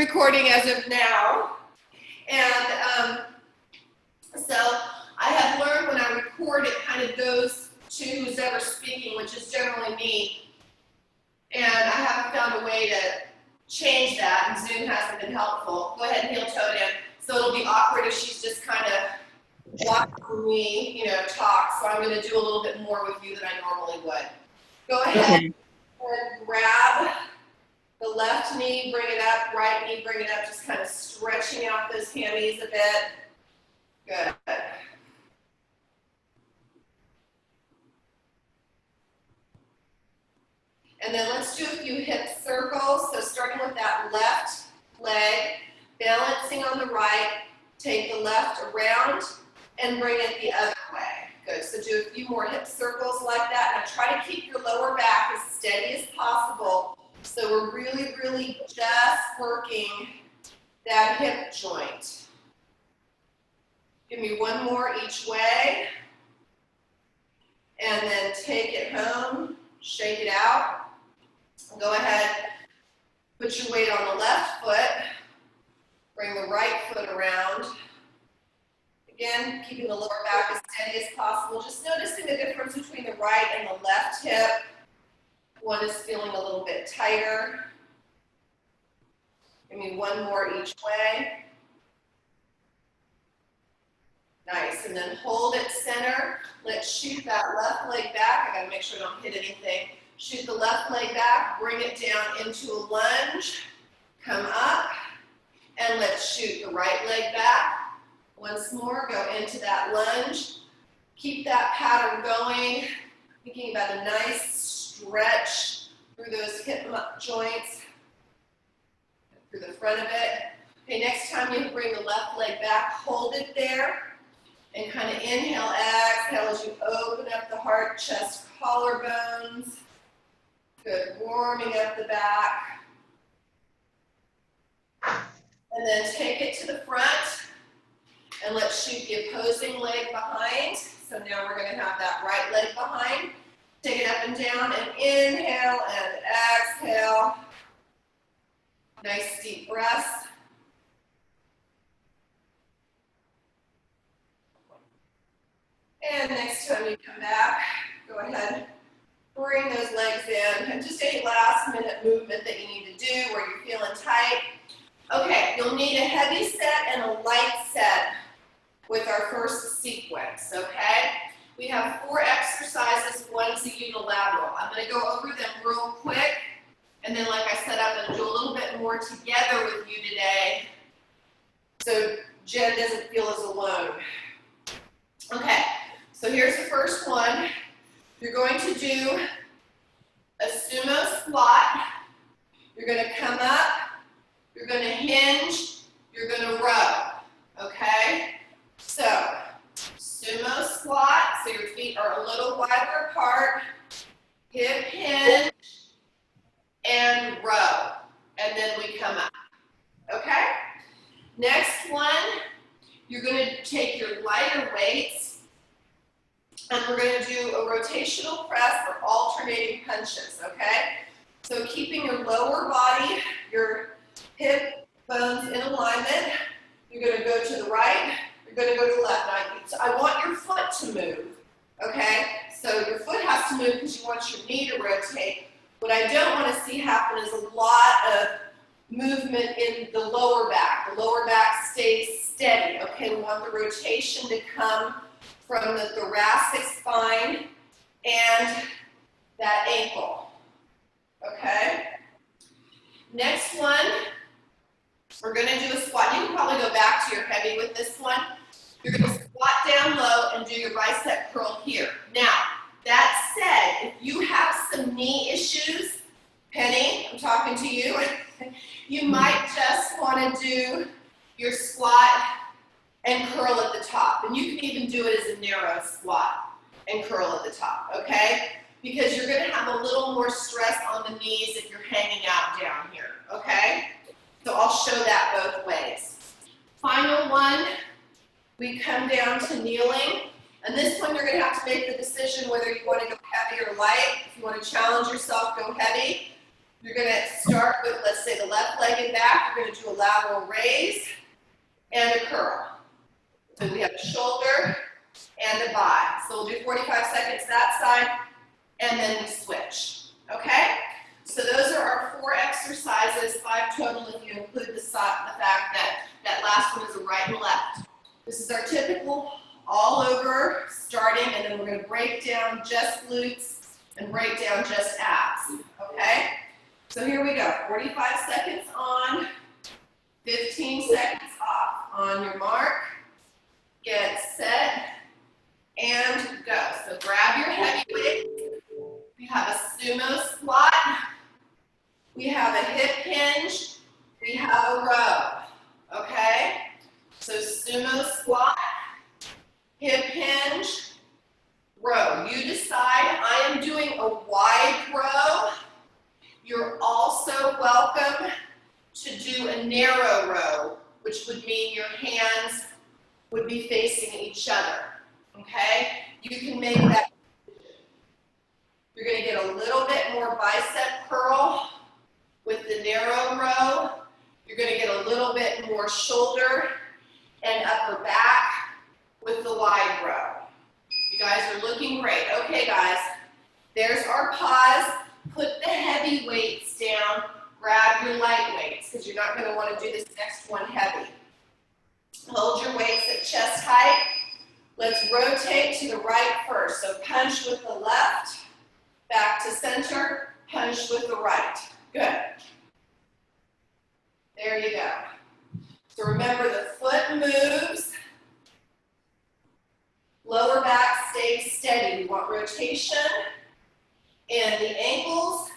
recording as of now. And so I have learned when I record, it kind of goes to who's ever speaking, which is generally me. And I haven't found a way to change that, and Zoom hasn't been helpful. Go ahead and heel toe it in. So it'll be awkward if she's just kind of watching me, talk. So I'm going to do a little bit more with you than I normally would. Go ahead and grab the left knee, bring it up, right knee, bring it up, just kind of stretching out those hammies a bit. Good. And then let's do a few hip circles. So starting with that left leg, balancing on the right, take the left around and bring it the other way. Good, so do a few more hip circles like that. Now try to keep your lower back as steady as possible. So we're really, really just working that hip joint. Give me one more each way. And then take it home, shake it out. Go ahead, put your weight on the left foot. Bring the right foot around. Again, keeping the lower back as steady as possible. Just noticing the difference between the right and the left hip. One is feeling a little bit tighter. Give me one more each way. Nice, and then hold it center. Let's shoot that left leg back. I gotta make sure I don't hit anything. Shoot the left leg back, bring it down into a lunge. Come up, and let's shoot the right leg back. Once more, go into that lunge. Keep that pattern going. Thinking about a nice stretch through those hip joints, through the front of it. Okay, next time you bring the left leg back, hold it there, and kind of inhale, exhale as you open up the heart, chest, collarbones. Good, warming up the back. And then take it to the front, and let's shoot the opposing leg behind. So now we're gonna have that right leg behind. Take it up and down, and inhale and exhale. Nice deep breaths. And next time you come back, go ahead, bring those legs in, and just any last minute movement that you need to do where you're feeling tight. Okay, you'll need a heavy set and a light set with our first sequence, okay? We have 4 exercises, one's a unilateral. I'm gonna go over them real quick, and then like I said, I'm gonna do a little bit more together with you today, so Jen doesn't feel as alone. Okay, so here's the first one. You're going to do a sumo squat. You're gonna come up, you're gonna hinge, you're gonna row, okay? So, sumo squat, so your feet are a little wider apart, hip hinge, and row, and then we come up, okay? Next one, you're gonna take your lighter weights, and we're gonna do a rotational press or alternating punches, okay? So keeping your lower body, your hip bones in alignment, you're gonna go to the right, you're gonna go to the left. Now, so I want your foot to move, okay? So your foot has to move because you want your knee to rotate. What I don't want to see happen is a lot of movement in the lower back. The lower back stays steady, okay? We want the rotation to come from the thoracic spine and that ankle, okay? Next one, we're gonna do a squat. You can probably go back to your heavy with this one. You're gonna squat down low and do your bicep curl here. Now, that said, if you have some knee issues, Penny, I'm talking to you, you might just wanna do your squat and curl at the top. And you can even do it as a narrow squat and curl at the top, okay? Because you're gonna have a little more stress on the knees if you're hanging out down here, okay? So I'll show that both ways. Final one, we come down to kneeling. And this one you're gonna have to make the decision whether you wanna go heavy or light. If you wanna challenge yourself, go heavy. You're going to start with, let's say, the left leg and back. You're going to do a lateral raise and a curl. So we have a shoulder and a bi. So we'll do 45 seconds that side, and then we switch. Okay? So those are our 4 exercises, 5 total if you include the fact that that last one is a right and left. This is our typical all over starting, and then we're going to break down just glutes and break down just abs. Okay? So here we go. 45 seconds on, 15 seconds off. On your mark, get set, and go. So grab your heavy weight. We have a sumo squat. We have a hip hinge. We have a row. Okay? So sumo squat, hip hinge, row. You decide. I am doing a wide row. You're also welcome to do a narrow row, which would mean your hands would be facing each other. Okay? You can make that. You're going to get a little bit more bicep curl with the narrow row. You're going to get a little bit more shoulder and upper back with the wide row. You guys are looking great. Okay, guys, there's our pause. Put the heavy weights down. Grab your light weights because you're not going to want to do this next one heavy. Hold your weights at chest height. Let's rotate to the right first. So punch with the left, back to center, punch with the right. Good. There you go. So remember, the foot moves. Lower back stays steady. We want rotation in the ankles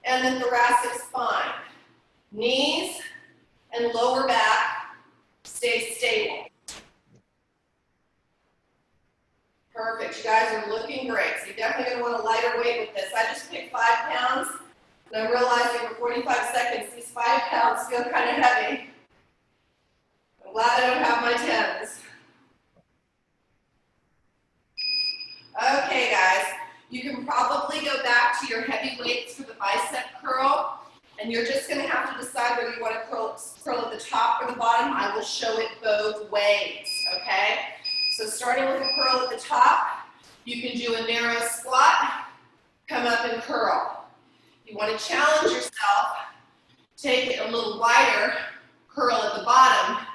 and the thoracic spine. Knees and lower back stay stable. Perfect. You guys are looking great. So you're definitely going to want a lighter weight with this. I just picked 5 pounds, and I'm realizing for 45 seconds, these 5 pounds feel kind of heavy. I'm glad I don't have my 10s. Okay, guys. You can probably go back to your heavy weights for the bicep curl, and you're just going to have to decide whether you want to curl at the top or the bottom. I will show it both ways, okay? So starting with a curl at the top, you can do a narrow squat, come up and curl. If you want to challenge yourself, take it a little wider, curl at the bottom,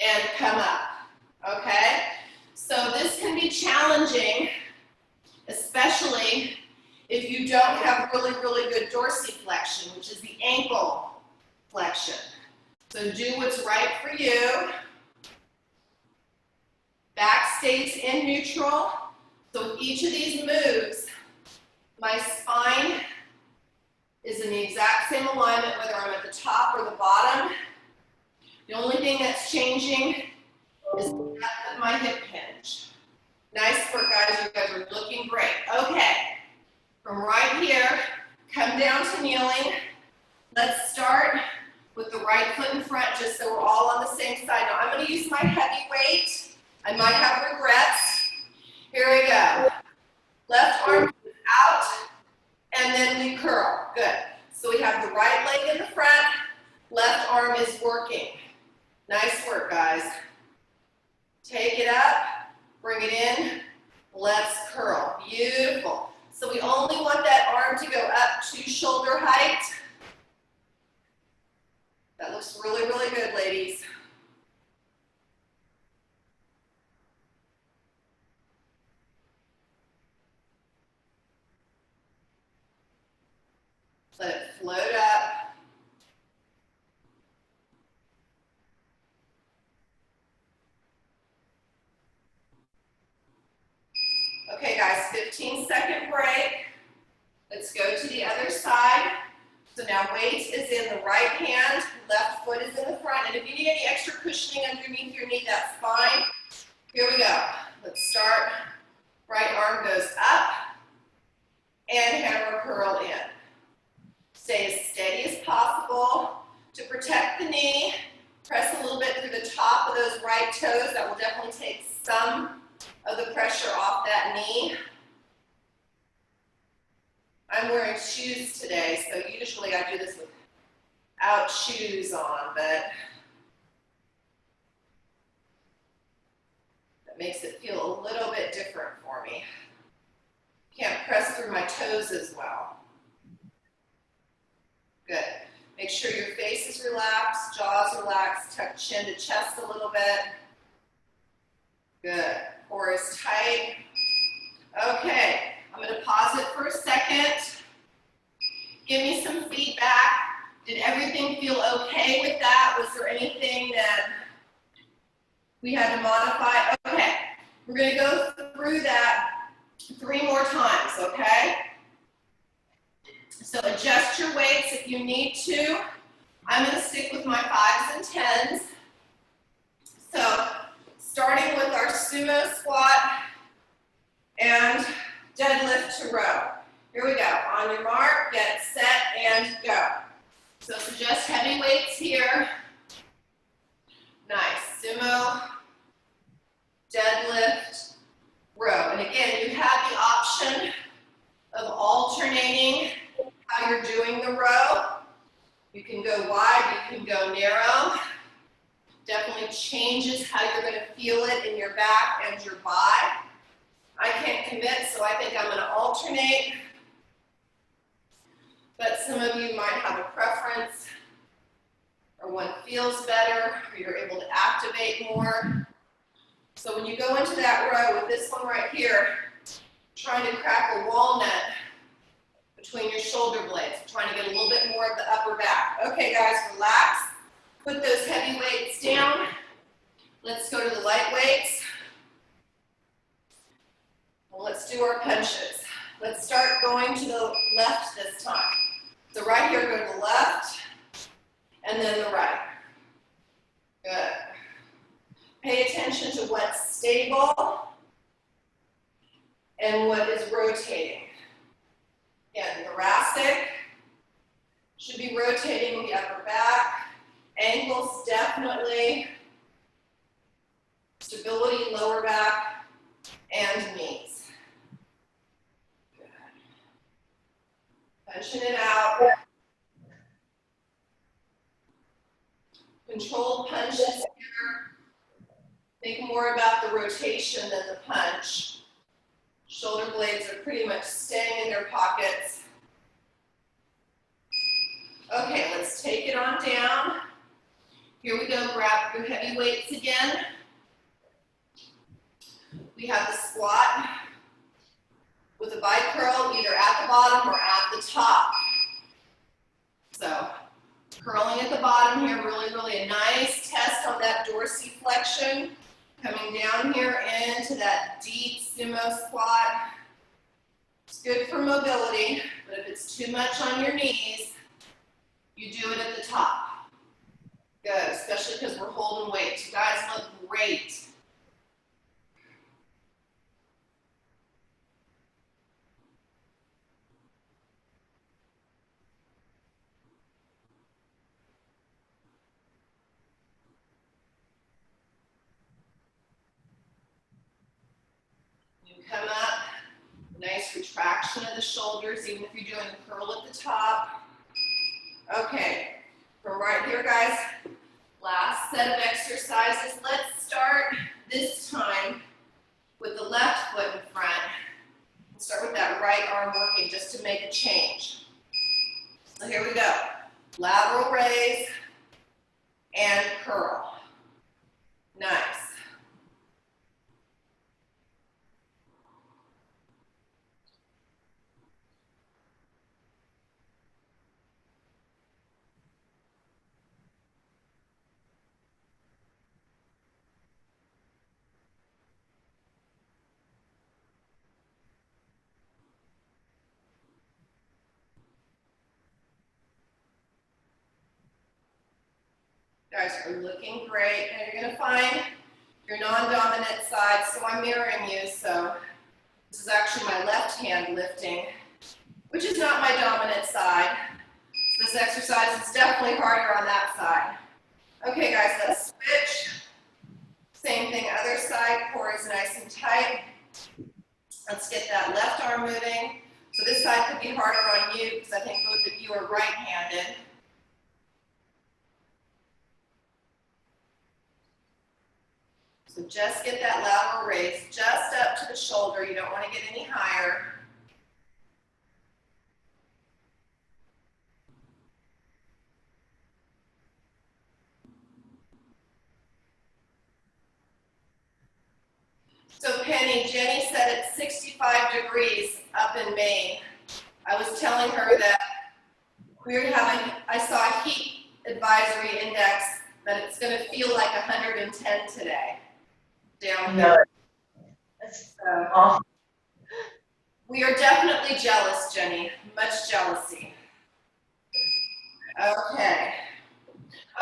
and come up, okay? So this can be challenging, especially if you don't have really, really good dorsiflexion, which is the ankle flexion. So do what's right for you. Back stays in neutral. So with each of these moves, my spine is in the exact same alignment, whether I'm at the top or the bottom. The only thing that's changing is the depth of my hip hinge. Nice work, guys. You guys are looking great. Okay, from right here, come down to kneeling. Let's start with the right foot in front, just so we're all on the same side. Now, I'm going to use my heavy weight. I might have regrets. Here we go. Left arm out, and then we curl. Good. So we have the right leg in the front, left arm is working. Nice work, guys. Take it up, bring it in, let's curl. Beautiful. So we only want that arm to go up to shoulder height. That looks really, really good, ladies. Let it float up. Okay, guys, 15-second break. Let's go to the other side. So now weight is in the right hand, left foot is in the front. And if you need any extra cushioning underneath your knee, that's fine. Here we go. Let's start. Right arm goes up and hammer curl in. Stay as steady as possible. To protect the knee, press a little bit through the top of those right toes. That will definitely take some of the pressure off that knee. I'm wearing shoes today, so usually I do this without shoes on, but that makes it feel a little bit different for me. Can't press through my toes as well. Good. Make sure your face is relaxed, jaws relaxed, tuck chin to chest a little bit. Good. Core is tight. Okay, I'm going to pause it for a second. Give me some feedback. Did everything feel okay with that? Was there anything that we had to modify? Okay, we're going to go through that 3 more times, okay? So adjust your weights if you need to. I'm going to stick with my 5s and 10s. So starting with our sumo squat and deadlift to row. Here we go. On your mark, get set, and go. So suggest heavy weights here. Nice. Sumo, deadlift, row. And again, you have the option of alternating how you're doing the row. You can go wide, you can go narrow. Definitely changes how you're going to feel it in your back and your bi. I can't commit, so I think I'm going to alternate. But some of you might have a preference, or one feels better, or you're able to activate more. So when you go into that row with this one right here, trying to crack a walnut between your shoulder blades, trying to get a little bit more of the upper back. Okay, guys, relax. Put those heavy weights down. Let's go to the light weights. Well, let's do our punches. Let's start going to the left this time. So right here, go to the left, and then the right. Good. Pay attention to what's stable and what is rotating. Again, thoracic should be rotating the upper back. Ankles definitely. Stability, lower back, and knees. Good. Punching it out. Controlled punches here. Think more about the rotation than the punch. Shoulder blades are pretty much staying in their pockets. Okay, let's take it on down. Here we go, grab your heavy weights again. We have the squat with a bicep curl either at the bottom or at the top. So curling at the bottom here, really a nice test on that dorsiflexion. Coming down here into that deep sumo squat. It's good for mobility, but if it's too much on your knees, you do it at the top. Good, especially because we're holding weight. You guys look great. Come up, nice retraction of the shoulders, even if you're doing the curl at the top. Okay, from right here, guys, last set of exercises. Let's start this time with the left foot in front. We'll start with that right arm working just to make a change. So here we go. Lateral raise and curl. Nice. Guys are looking great, and you're going to find your non-dominant side, so I'm mirroring you, so this is actually my left hand lifting, which is not my dominant side. So this exercise is definitely harder on that side. Okay, guys, let's switch. Same thing, other side, core is nice and tight. Let's get that left arm moving. So this side could be harder you are right-handed. So just get that lateral raise just up to the shoulder. You don't want to get any higher. So Penny, Jenny said it's 65 degrees up in Maine. I was telling her that I saw a heat advisory index that it's going to feel like 110 today down here. That's awful. We are definitely jealous, Jenny. Much jealousy. Okay.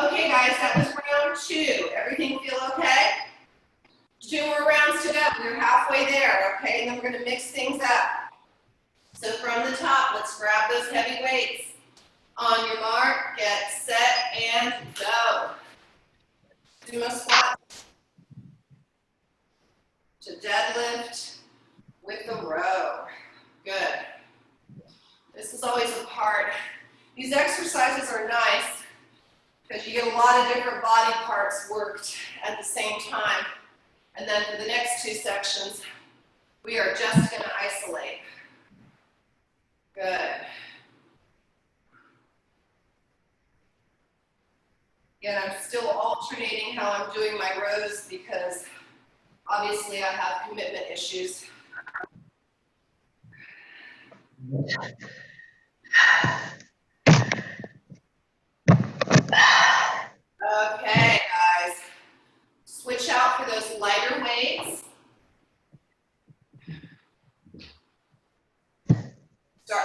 Okay, guys, that was round 2. Everything feel okay? 2 more rounds to go. We're halfway there, okay? And then we're going to mix things up. So from the top, let's grab those heavy weights. On your mark, get set, and go. Sumo squat to deadlift with the row. Good. This is always a part. These exercises are nice because you get a lot of different body parts worked at the same time. And then for the next 2 sections, we are just going to isolate. Good. Again, I'm still alternating how I'm doing my rows because obviously I have commitment issues. Okay, guys. Switch out for those lighter weights.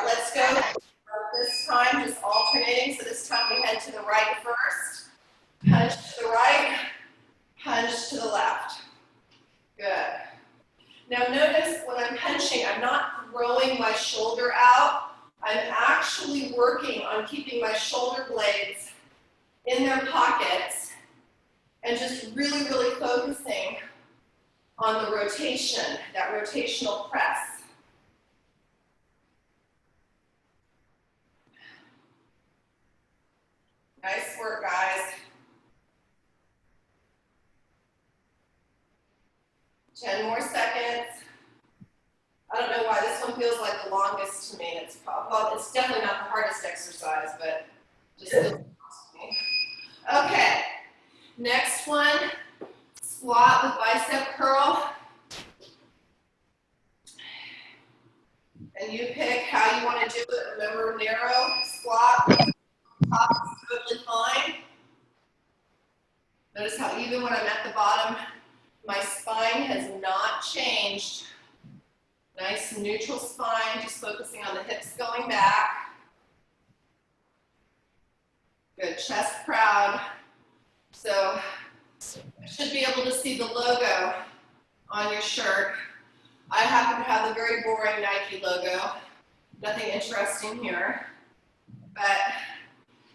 Let's go. This time, just alternating. So this time we head to the right first. Punch to the right, punch to the left. Good. Now notice when I'm punching, I'm not throwing my shoulder out. I'm actually working on keeping my shoulder blades in their pockets and just really, really focusing on the rotation, that rotational press. Nice work, guys. 10 more seconds. I don't know why this one feels like the longest to me. Well, it's definitely not the hardest exercise, but just feels long to me. Okay, next one, squat with bicep curl. And you pick how you want to do it. Remember, narrow squat, top is totally fine. Notice how even when I'm at the bottom, my spine has not changed. Nice neutral spine, just focusing on the hips going back. Good, chest proud. So you should be able to see the logo on your shirt. I happen to have the very boring Nike logo. Nothing interesting here. But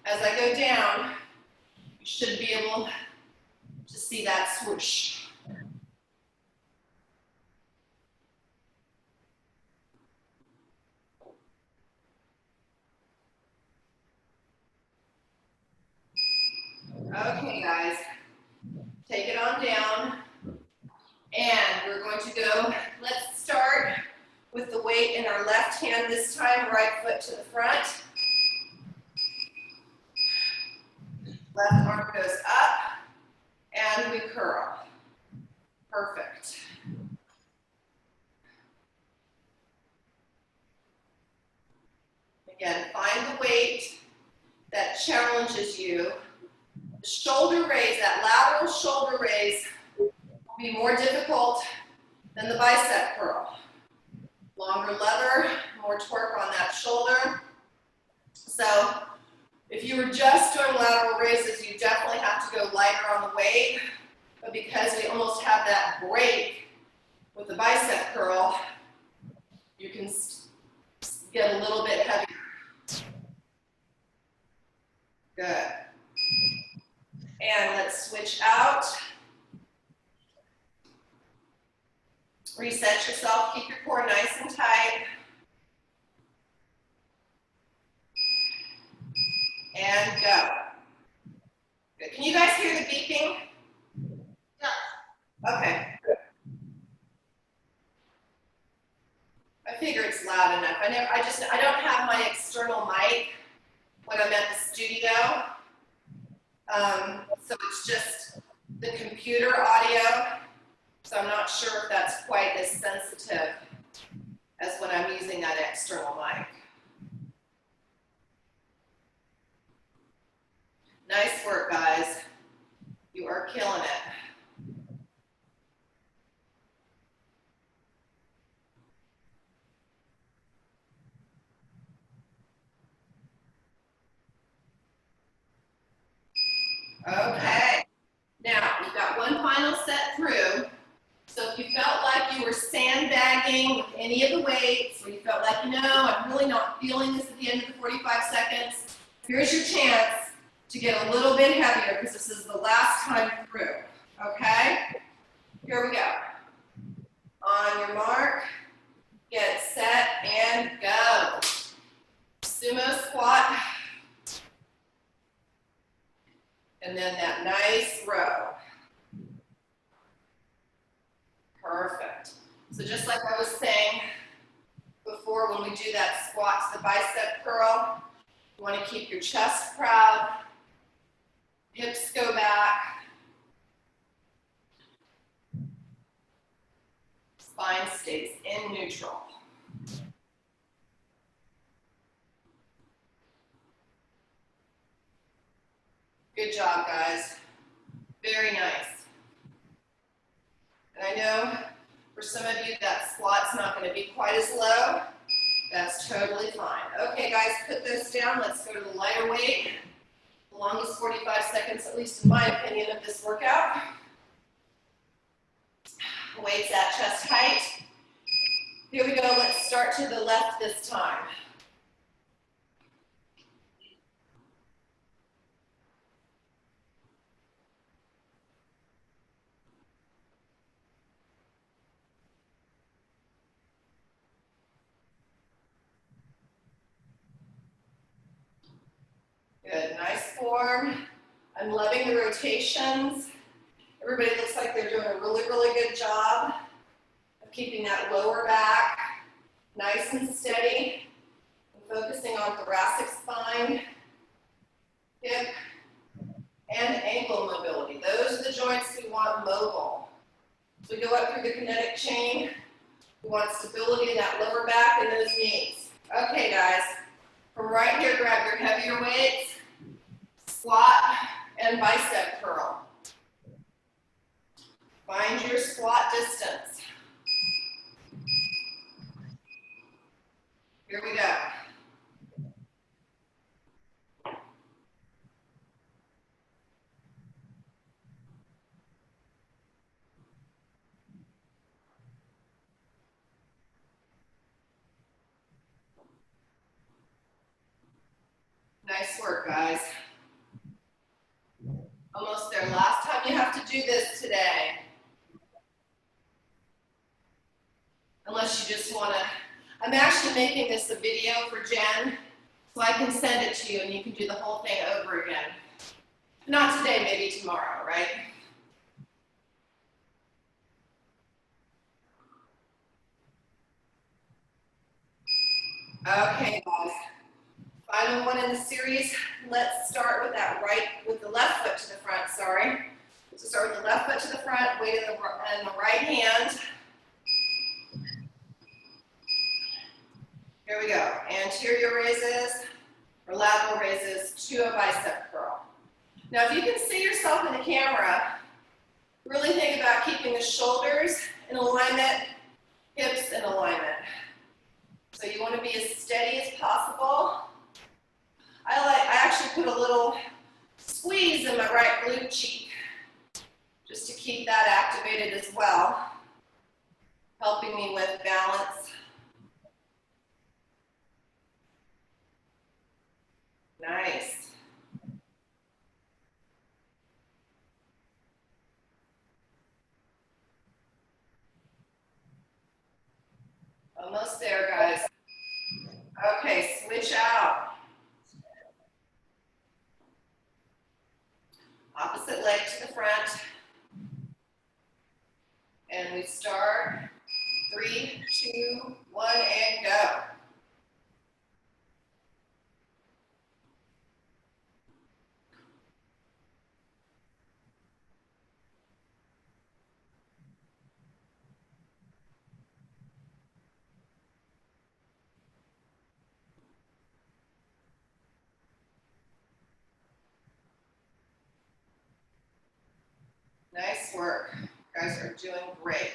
as I go down, you should be able to see that swoosh. Okay, guys, take it on down. And we're going to go, let's start with the weight in our left hand this time, right foot to the front. Left arm goes up, and we curl. Perfect. Again, find the weight that challenges you. The shoulder raise, that lateral shoulder raise, will be more difficult than the bicep curl. Longer lever, more torque on that shoulder. So if you were just doing lateral raises, you definitely have to go lighter on the weight. But because we almost have that break with the bicep curl, you can get a little bit heavier. Good. And let's switch out. Reset yourself, keep your core nice and tight. and go. Good. Can you guys hear the beeping? Yeah. Okay. I figure it's loud enough. I don't have my external mic when I'm at the studio. So it's just the computer audio. So I'm not sure if that's quite as sensitive as when I'm using that external mic. Nice work, guys. You are killing it. Okay. Now, we've got one final set through. So if you felt like you were sandbagging with any of the weights, or you felt like, I'm really not feeling this at the end of the 45 seconds, here's your chance to get a little bit heavier because this is the last time through, okay? Here we go. On your mark, get set, and go. Sumo squat. And then that nice row. Perfect. So just like I was saying before, when we do that squat to the bicep curl, you want to keep your chest proud, hips go back, spine stays in neutral. Good job, guys. Very nice. And I know for some of you that squat's not going to be quite as low. That's totally fine. Okay, guys, put those down. Let's go to the lighter weight. The longest 45 seconds, at least in my opinion, of this workout. Weights at chest height. Here we go. Let's start to the left this time. Good, nice form. I'm loving the rotations. Everybody looks like they're doing a really, really good job of keeping that lower back nice and steady. And focusing on thoracic spine, hip, and ankle mobility. Those are the joints we want mobile. As we go up through the kinetic chain, we want stability in that lower back and those knees. Okay, guys, from right here, grab your heavier weights, squat, and bicep curl. Find your squat distance. Here we go. Nice work, guys. Almost there. Last time you have to do this today. Unless you just want to. I'm actually making this a video for Jen, so I can send it to you and you can do the whole thing over again. Not today, maybe tomorrow, right? Okay, guys. Final one in the series. Let's start with the left foot to the front, sorry. So start with the left foot to the front, weight in the right hand. Here we go. Anterior raises or lateral raises to a bicep curl. Now, if you can see yourself in the camera, really think about keeping the shoulders in alignment, hips in alignment. So you want to be as steady as possible. I actually put a little squeeze in my right glute cheek, just to keep that activated as well, helping me with balance. Nice. Almost there, guys. Okay, switch out. Opposite leg to the front. And we start. 3, 2, 1, and go. Nice work. You guys are doing great.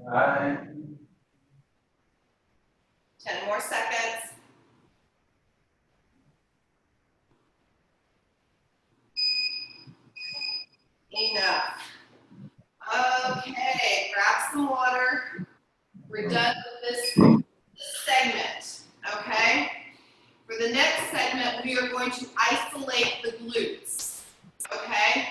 Bye. 10 more seconds. Enough. Okay, grab some water. We're done with this segment, okay? For the next segment, we are going to isolate the glutes, okay?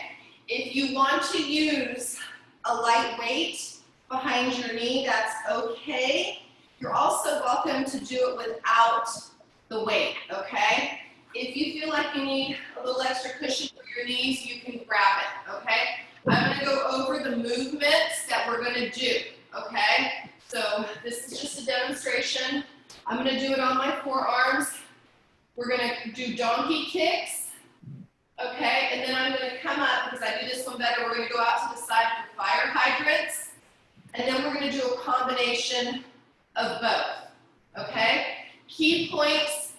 If you want to use a light weight behind your knee, that's okay. You're also welcome to do it without the weight, okay? If you feel like you need a little extra cushion for your knees, you can grab it, okay? I'm gonna go over the movements that we're gonna do, okay? So this is just a demonstration. I'm gonna do it on my forearms. We're gonna do donkey kicks, okay? And then I'm gonna come up, because I do this one better, we're gonna go out to the side for fire hydrants. And then we're gonna do a combination of both, okay? Key points,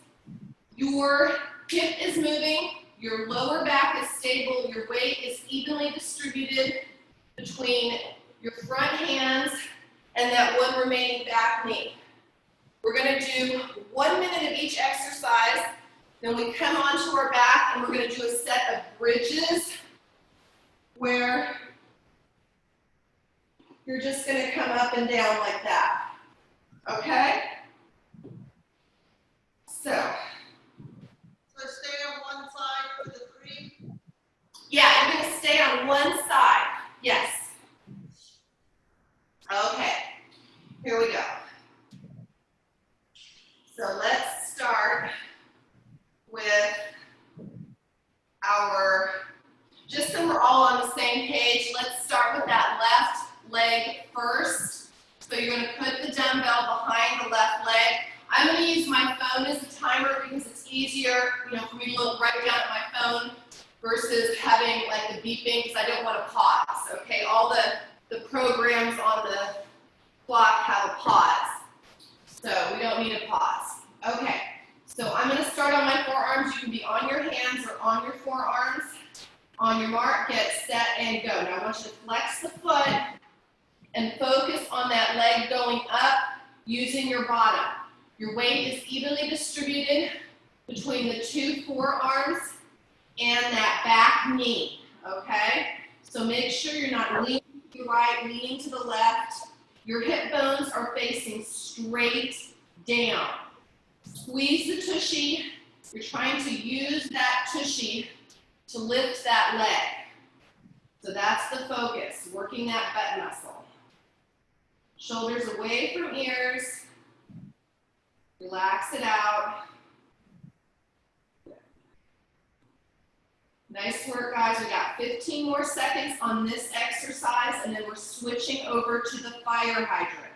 your hip is moving, your lower back is stable, your weight is evenly distributed between your front hands and that one remaining back knee. We're gonna do 1 minute of each exercise, then we come onto our back and we're gonna do a set of bridges where you're just gonna come up and down like that, okay? So stay on one side for the 3? yeah, you're gonna stay on one side, yes. Okay, here we go. So let's start with our, just so we're all on the same page, let's start with that left leg first. So you're gonna put the dumbbell behind the left leg. I'm gonna use my phone as a timer because it's easier, for me to look right down at my phone versus having like the beeping because I don't want to pause, okay? All the programs on the clock have a pause, so we don't need a pause. Okay, so I'm gonna start on my forearms. You can be on your hands or on your forearms. On your mark, get set, and go. Now I want you to flex the foot and focus on that leg going up using your bottom. Your weight is evenly distributed between the two forearms and that back knee, okay? So make sure you're not leaning to the right, leaning to the left. Your hip bones are facing straight down. Squeeze the tushy. You're trying to use that tushy to lift that leg. So that's the focus, working that butt muscle. Shoulders away from ears. Relax it out. Nice work, guys. We got 15 more seconds on this exercise, and then we're switching over to the fire hydrant.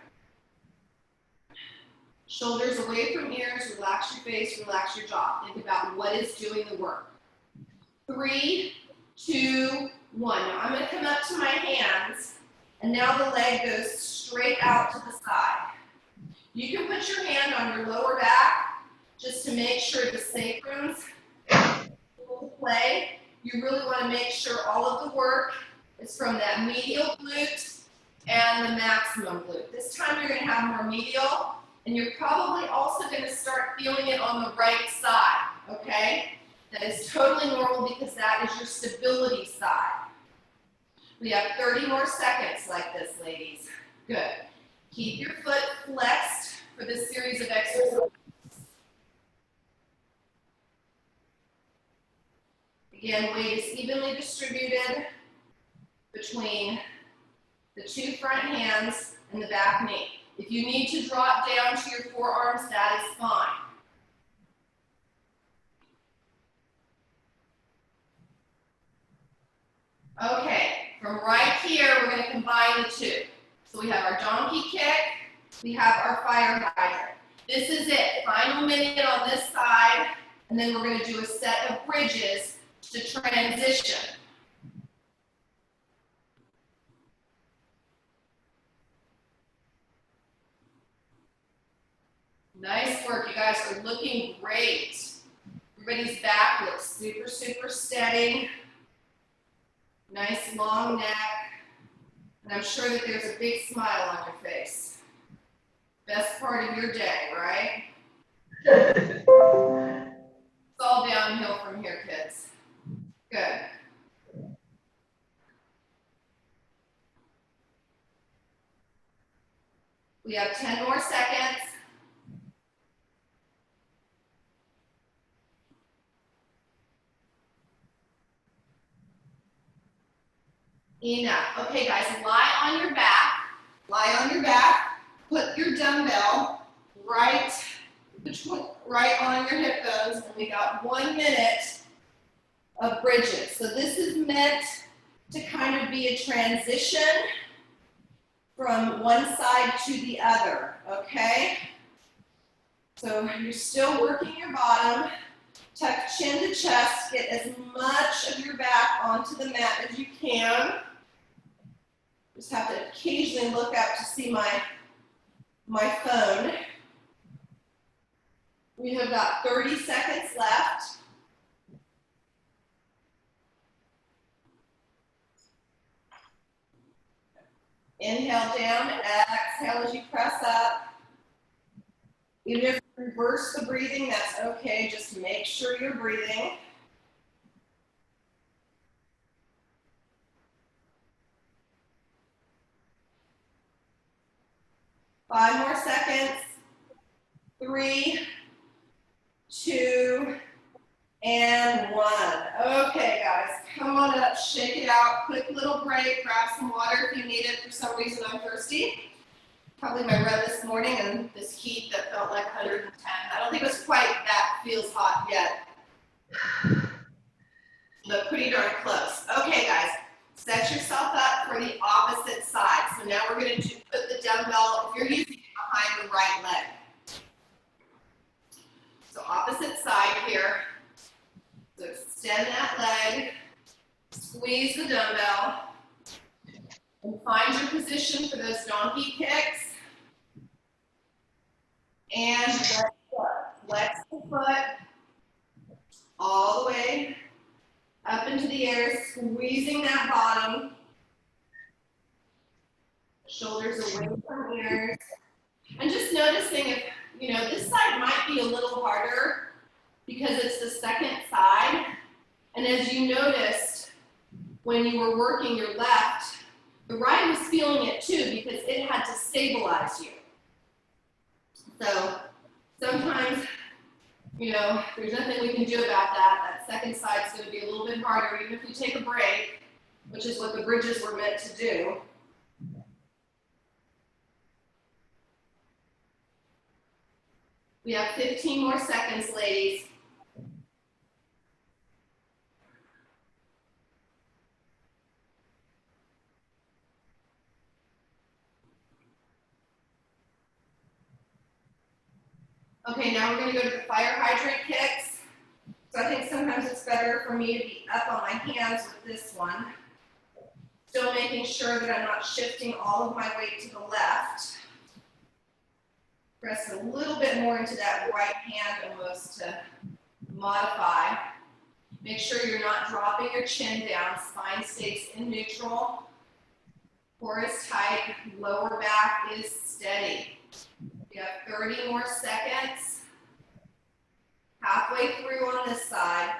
Shoulders away from ears. Relax your face. Relax your jaw. Think about what is doing the work. 3, 2, 1. Now I'm going to come up to my hands, and now the leg goes straight out to the side. You can put your hand on your lower back just to make sure the sacrum's full play. You really want to make sure all of the work is from that medial glute and the maximum glute. This time you're going to have more medial, and you're probably also going to start feeling it on the right side, okay? That is totally normal because that is your stability side. We have 30 more seconds like this, ladies. Good. Keep your foot flexed for this series of exercises. Again, weight is evenly distributed between the two front hands and the back knee. If you need to drop down to your forearms, that is fine. Okay, from right here, we're going to combine the two. So we have our donkey kick, we have our fire hydrant. This is it, final minute on this side, and then we're going to do a set of bridges to transition. Nice work, you guys are looking great. Everybody's back looks super, super steady. Nice long neck. And I'm sure that there's a big smile on your face. Best part of your day, right? It's all downhill from here, kids. Good. We have 10 more seconds. Enough. Okay, guys, lie on your back. Lie on your back. Put your dumbbell right on your hip bones, and we got 1 minute of bridges. So this is meant to kind of be a transition from one side to the other, okay? So you're still working your bottom. Tuck chin to chest. Get as much of your back onto the mat as you can. Just have to occasionally look up to see my phone. We have got 30 seconds left. Inhale down, exhale as you press up. Even if you reverse the breathing, that's okay. Just make sure you're breathing. Five more seconds. 3, 2, and 1. Okay, guys, come on up, shake it out. Quick little break, grab some water if you need it. For some reason, I'm thirsty. Probably my run this morning and this heat that felt like 110. I don't think it was quite that feels hot yet, but pretty darn close. Okay, guys, set yourself up for the opposite side. So now we're going to put the dumbbell, if you're using it, behind the right leg. So opposite side here. So extend that leg, squeeze the dumbbell, and find your position for those donkey kicks. And flex the foot all the way up into the air, squeezing that bottom. Shoulders away from ears. And just noticing if, this side might be a little harder because it's the second side. And as you noticed when you were working your left, the right was feeling it too because it had to stabilize you. So sometimes, there's nothing we can do about that. That second side's going to be a little bit harder, even if we take a break, which is what the bridges were meant to do. We have 15 more seconds, ladies. Okay, now we're going to go to the fire hydrant kicks. So I think sometimes it's better for me to be up on my hands with this one. Still making sure that I'm not shifting all of my weight to the left. Press a little bit more into that right hand almost to modify. Make sure you're not dropping your chin down. Spine stays in neutral. Core is tight. Lower back is steady. You have 30 more seconds. Halfway through on this side.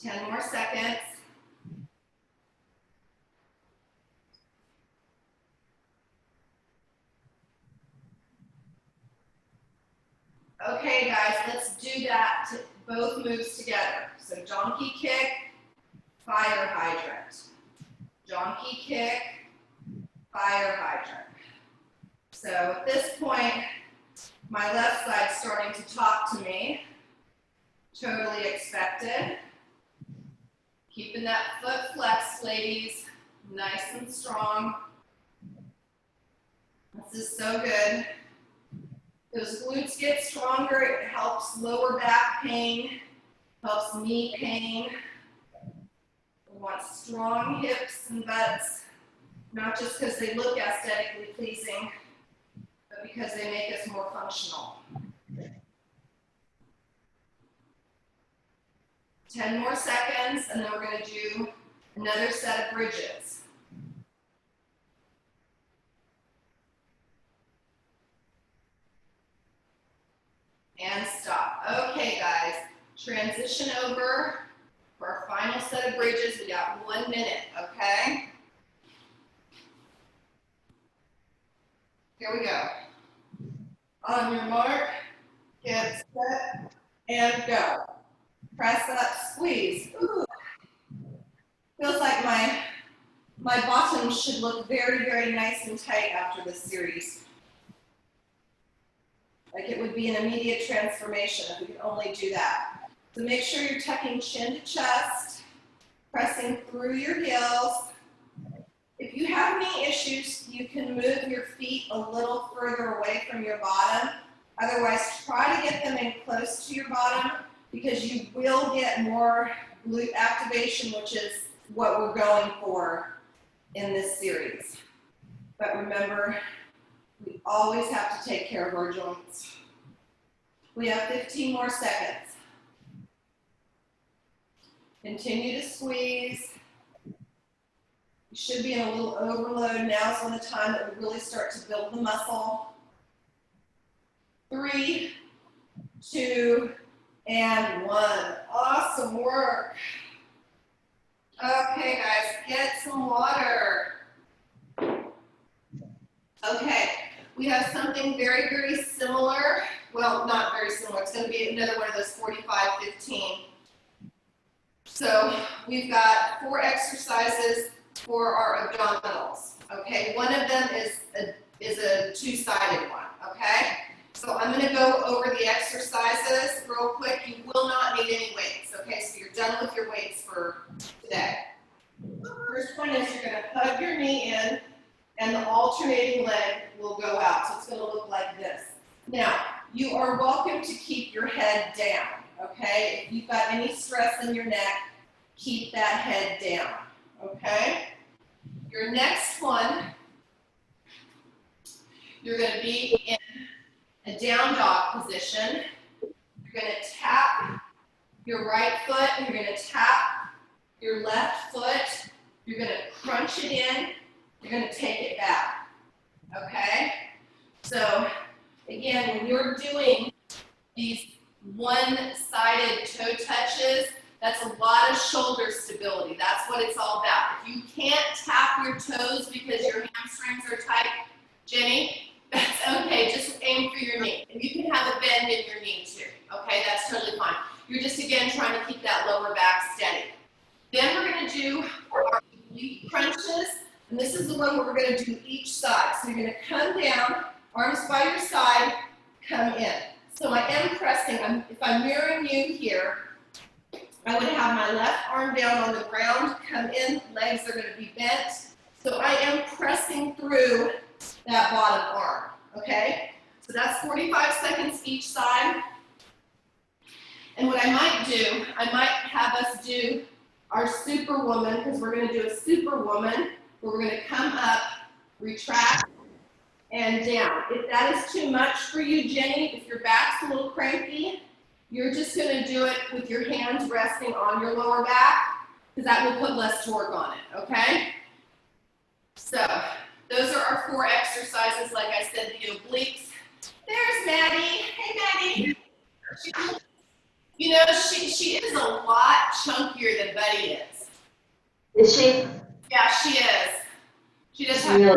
10 more seconds. Okay, guys, let's do that to both moves together. So donkey kick, fire hydrant. Donkey kick, fire hydrant. So at this point, my left side's starting to talk to me. Totally expected. Keeping that foot flexed, ladies. Nice and strong. This is so good. Those glutes get stronger. It helps lower back pain, helps knee pain. We want strong hips and butts, not just because they look aesthetically pleasing, but because they make us more functional. 10 more seconds, and then we're going to do another set of bridges. And stop. Okay, guys, transition over for our final set of bridges. We got 1 minute, okay? Here we go. On your mark, get set, and go. Press up, squeeze. Ooh. Feels like my bottom should look very, very nice and tight after this series. Like it would be an immediate transformation if we could only do that. So make sure you're tucking chin to chest, pressing through your heels. If you have knee issues, you can move your feet a little further away from your bottom. Otherwise, try to get them in close to your bottom because you will get more glute activation, which is what we're going for in this series. But remember, we always have to take care of our joints. We have 15 more seconds. Continue to squeeze. You should be in a little overload. Now's when the time that we really start to build the muscle. 3, 2, and 1. Awesome work. Okay, guys, get some water. Okay, we have something very, very similar. Well, not very similar. It's going to be another one of those 45-15. So we've got 4 exercises for our abdominals. Okay, one of them is a 2-sided one. Okay, so I'm going to go over the exercises real quick. You will not need any weights. Okay, so you're done with your weights for today. The first one is you're going to hug your knee in, and the alternating leg will go out. So it's going to look like this. Now, you are welcome to keep your head down. Okay, if you've got any stress in your neck, keep that head down. Okay. Your next one, you're going to be in a down dog position. You're going to tap your right foot, and you're going to tap your left foot. You're going to crunch it in. You're going to take it back. Okay? So, again, when you're doing these one-sided toe touches, that's a lot of shoulder stability. That's what it's all about. If you can't tap your toes because your hamstrings are tight, Jenny, that's okay. Just aim for your knee. And you can have a bend in your knee too. Okay, that's totally fine. You're just, again, trying to keep that lower back steady. Then we're going to do our oblique crunches. And this is the one where we're going to do each side. So you're going to come down, arms by your side, come in. So I am pressing. If I'm mirroring you here, I would have my left arm down on the ground, come in, legs are going to be bent. So I am pressing through that bottom arm, okay? So that's 45 seconds each side. And what I might do, I might have us do our Superwoman, because we're going to do a Superwoman, where we're going to come up, retract, and down. If that is too much for you, Jenny, if your back's a little cranky, you're just going to do it with your hands resting on your lower back, because that will put less torque on it, okay? So those are our 4 exercises. Like I said, the obliques. There's Maddie. Hey, Maddie. You know, she is a lot chunkier than Buddy is. Is she? Yeah, she is. She does have. Really?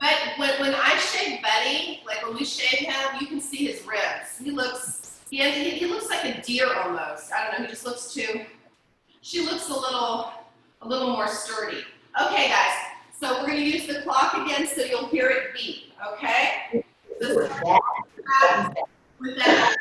But when I shave Buddy, like when we shave him, you can see his ribs. He looks like a deer almost. I don't know. He just looks too. She looks a little more sturdy. Okay, guys. So we're gonna use the clock again, so you'll hear it beep. Okay. With that. With that,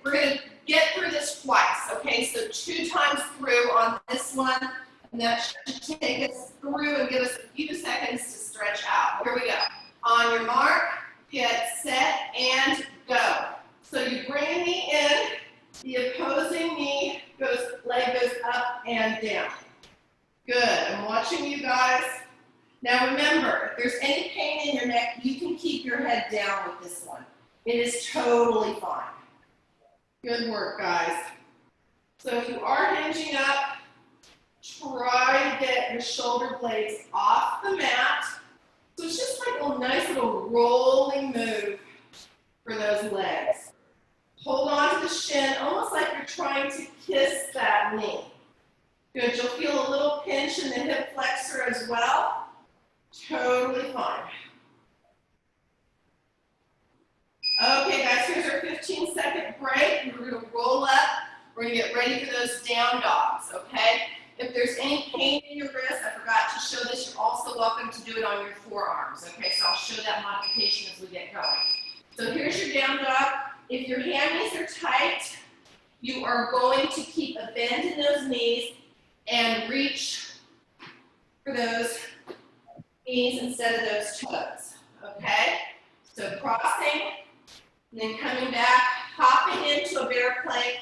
we're gonna get through this twice. Okay. So 2 times through on this one, and that should take us through and give us a few seconds to stretch out. Here we go. On your mark, get set, and go. So you bring the knee in, the opposing knee leg goes up and down. Good. I'm watching you guys. Now remember, if there's any pain in your neck, you can keep your head down with this one. It is totally fine. Good work, guys. So if you are hinging up, try to get your shoulder blades off the mat. So it's just like a nice little rolling move for those legs. Hold on to the shin, almost like you're trying to kiss that knee. Good, you'll feel a little pinch in the hip flexor as well. Totally fine. Okay, guys, here's our 15-second break. We're going to roll up. We're going to get ready for those down dogs, okay? If there's any pain in your wrist, I forgot to show this, you're also welcome to do it on your forearms, okay? So I'll show that modification as we get going. So here's your down dog. If your hammies are tight, you are going to keep a bend in those knees and reach for those knees instead of those toes, okay? So crossing, and then coming back, hopping into a bear plank,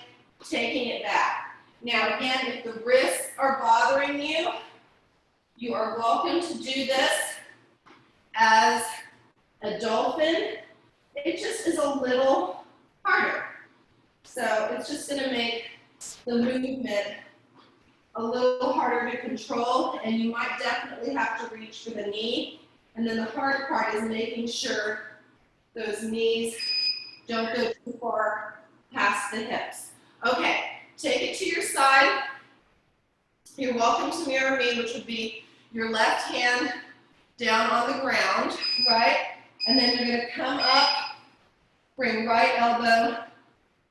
taking it back. Now again, if the wrists are bothering you, you are welcome to do this as a dolphin. It just is a little harder. So it's just gonna make the movement a little harder to control, and you might definitely have to reach for the knee. And then the hard part is making sure those knees don't go too far past the hips. Okay, take it to your side. You're welcome to mirror me, which would be your left hand down on the ground, right? And then you're gonna come up, bring right elbow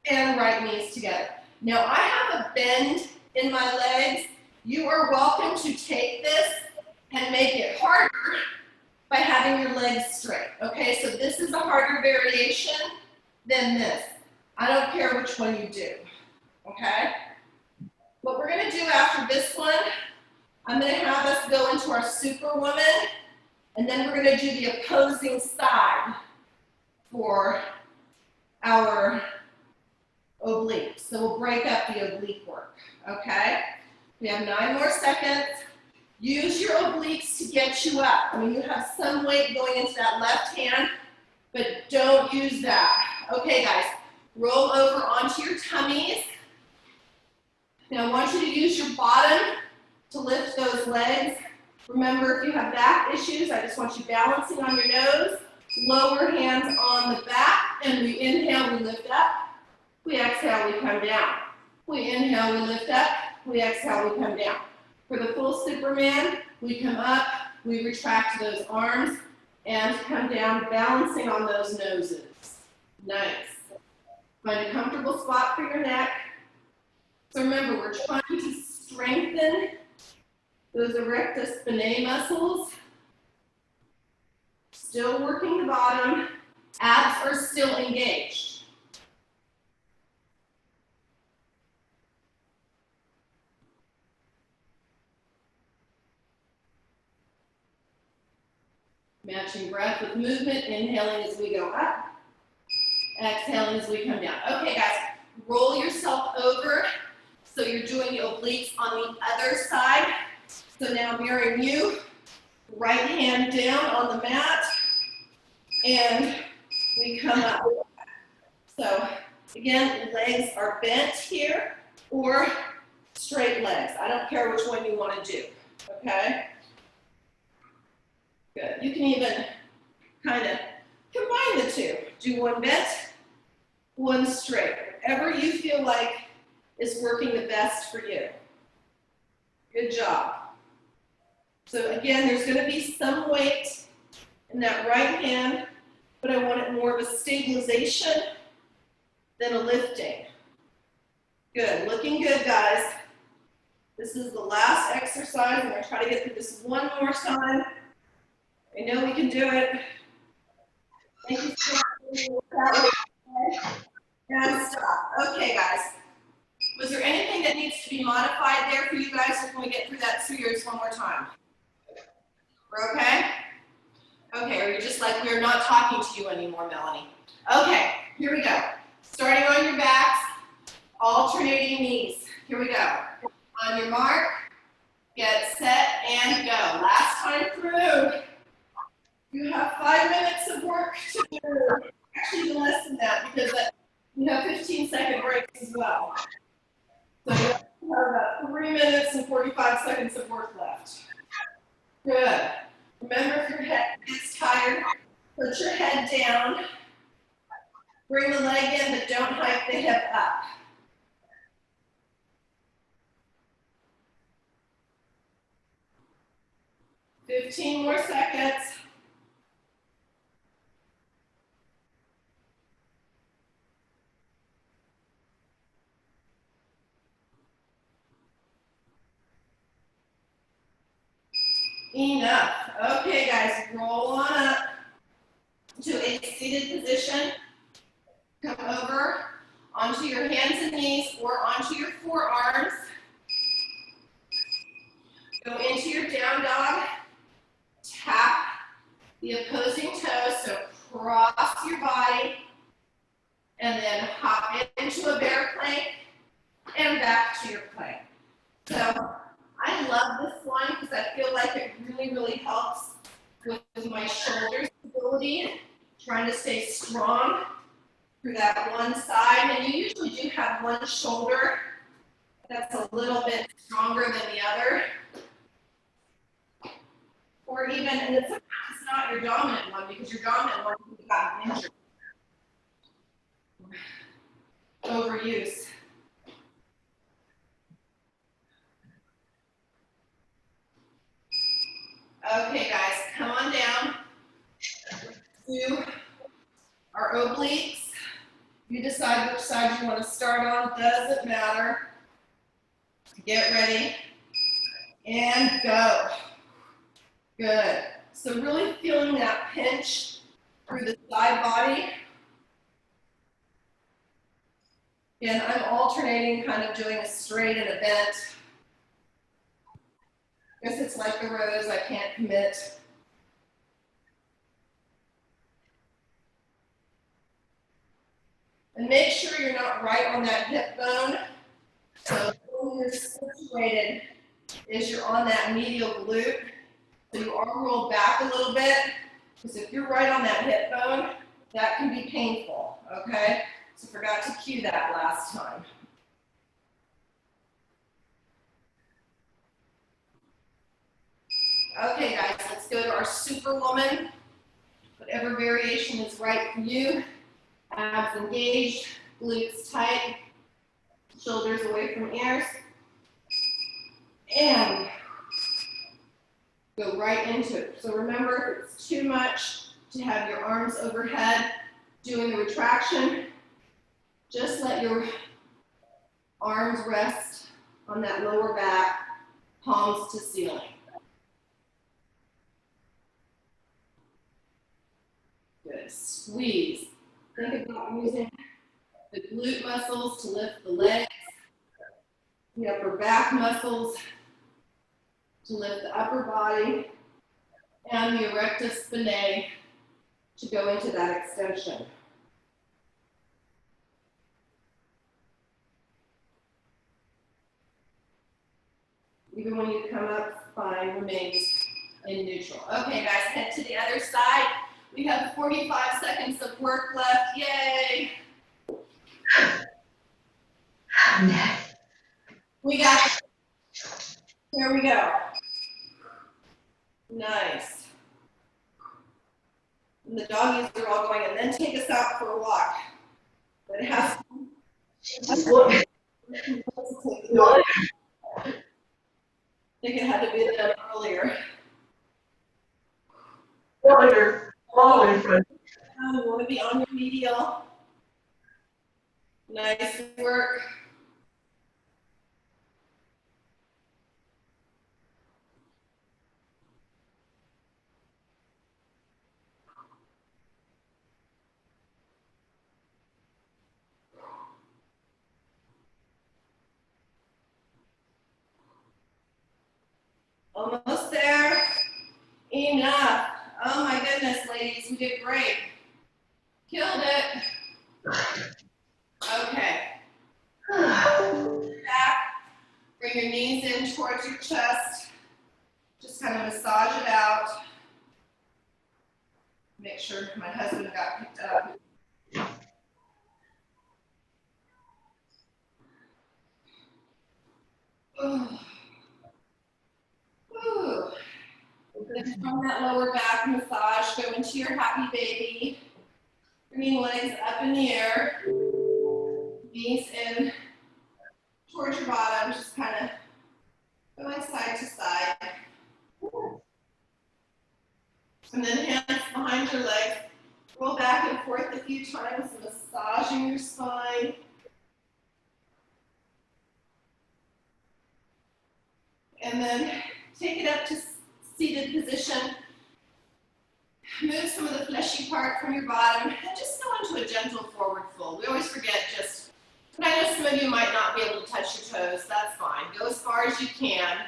and right knees together. Now I have a bend in my legs. You are welcome to take this and make it harder by having your legs straight. Okay, so this is a harder variation than this. I don't care which one you do, okay? What we're gonna do after this one, I'm gonna have us go into our Superwoman, and then we're gonna do the opposing side for our obliques. So we'll break up the oblique work, okay? We have 9 more seconds. Use your obliques to get you up. I mean, you have some weight going into that left hand, but don't use that. Okay, guys, roll over onto your tummies. Now I want you to use your bottom to lift those legs. Remember, if you have back issues, I just want you balancing on your nose. Lower hands on the back, and we inhale, we lift up. We exhale, we come down. We inhale, we lift up. We exhale, we come down. For the full Superman, we come up, we retract those arms, and come down, balancing on those noses. Nice. Find a comfortable spot for your neck. So remember, we're trying to strengthen those erector spinae muscles. Still working the bottom. Abs are still engaged. Matching breath with movement, inhaling as we go up, exhaling as we come down. Okay, guys, roll yourself over. So you're doing the obliques on the other side. So now mirroring you, right hand down on the mat, and we come up. So again, legs are bent here or straight legs. I don't care which one you want to do, okay? Good. You can even kind of combine the two. Do one bent, one straight, whatever you feel like is working the best for you. Good job. So again, there's going to be some weight in that right hand, but I want it more of a stabilization than a lifting. Good, looking good, guys. This is the last exercise. I'm going to try to get through this one more time. I know we can do it. Thank you so much. And stop. Okay, guys. Was there anything that needs to be modified there for you guys, or can we get through that series one more time? We're okay? Okay, or you're just like, we're not talking to you anymore, Melanie. Okay, here we go. Starting on your backs, alternating knees. Here we go. On your mark, get set, and go. Last time through. You have 5 minutes of work to do. Actually, less than that, because you have 15-second breaks as well. So you have about 3 minutes and 45 seconds of work left. Good. Remember, if your head gets tired, put your head down. Bring the leg in, but don't hike the hip up. Fifteen more seconds. Enough. Okay, guys, roll on up to a seated position. Come over onto your hands and knees or onto your forearms. Go into your down dog. Tap the opposing toes, so cross your body, and then hop into a bear plank and back to your plank. So I love this one because I feel like it really, really helps with my shoulder stability, trying to stay strong through that one side. And you usually do have one shoulder that's a little bit stronger than the other. Or even, and it's not your dominant one, because your dominant one got injured. Overuse. Okay, guys, come on down to our obliques. You decide which side you want to start on, doesn't matter. Get ready and go. Good. So really feeling that pinch through the side body. And I'm alternating, kind of doing a straight and a bent. I guess it's like the rose, I can't commit. And make sure you're not right on that hip bone. So when you're situated is you're on that medial glute. So you arm roll back a little bit, because if you're right on that hip bone, that can be painful, okay? So forgot to cue that last time. Okay, guys, let's go to our Superwoman. Whatever variation is right for you. Abs engaged, glutes tight, shoulders away from ears. And go right into it. So remember, if it's too much to have your arms overhead doing the retraction, just let your arms rest on that lower back, palms to ceiling. Good. Squeeze. Think about using the glute muscles to lift the legs, the upper back muscles to lift the upper body, and the erectus spinae to go into that extension. Even when you come up, spine remains in neutral. Okay, guys, head to the other side. We have 45 seconds of work left. Yay! We got it. Here we go. Nice. And the doggies are all going, and then take us out for a walk. But it has She just looked. I think it had to be done earlier. Fall in front. You want to be on your medial. Nice work. Almost there. Enough. Oh my goodness, ladies, we did great. Killed it. Okay. Back. Bring your knees in towards your chest. Just kind of massage it out. Make sure my husband got picked up. Ooh. Ooh. Then from that lower back massage, go into your happy baby. Bringing legs up in the air. Knees in towards your bottom, just kind of going side to side. And then hands behind your legs. Roll back and forth a few times, massaging your spine. And then take it up to seated position. Move some of the fleshy part from your bottom and just go into a gentle forward fold. We always forget but I know some of you might not be able to touch your toes. That's fine. Go as far as you can.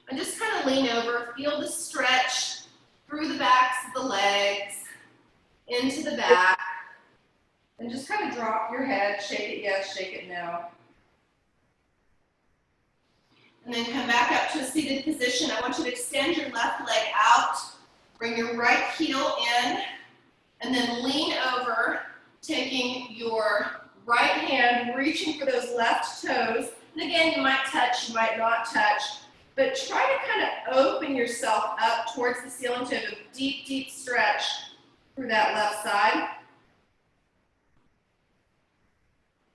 And just kind of lean over. Feel the stretch through the backs of the legs, into the back. And just kind of drop your head. Shake it yes, shake it no. And then come back up to a seated position. I want you to extend your left leg out. Bring your right heel in. And then lean over, taking your right hand, reaching for those left toes. And again, you might touch, you might not touch. But try to kind of open yourself up towards the ceiling to have a deep, deep stretch through that left side.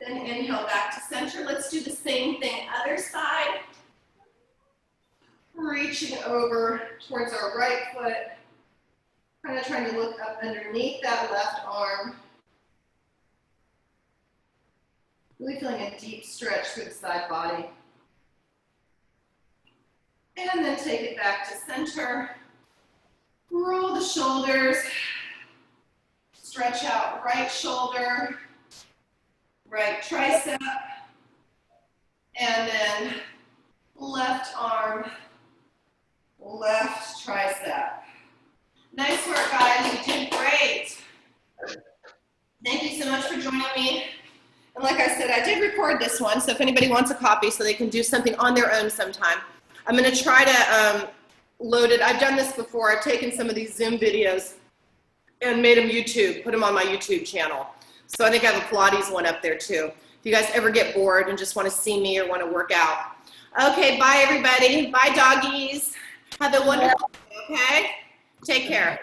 Then inhale back to center. Let's do the same thing, other side. Reaching over towards our right foot. Kind of trying to look up underneath that left arm. Really feeling a deep stretch through the side body. And then take it back to center. Roll the shoulders. Stretch out right shoulder, right tricep, and then left arm, left tricep. Nice work, guys. You did great. Thank you so much for joining me. And like I said, I did record this one, so if anybody wants a copy so they can do something on their own sometime. I'm going to try to load it. I've done this before. I've taken some of these Zoom videos and made them YouTube, put them on my YouTube channel. So I think I have a Pilates one up there too. If you guys ever get bored and just want to see me or want to work out. Okay, bye everybody. Bye doggies. Have a wonderful day, okay? Take care.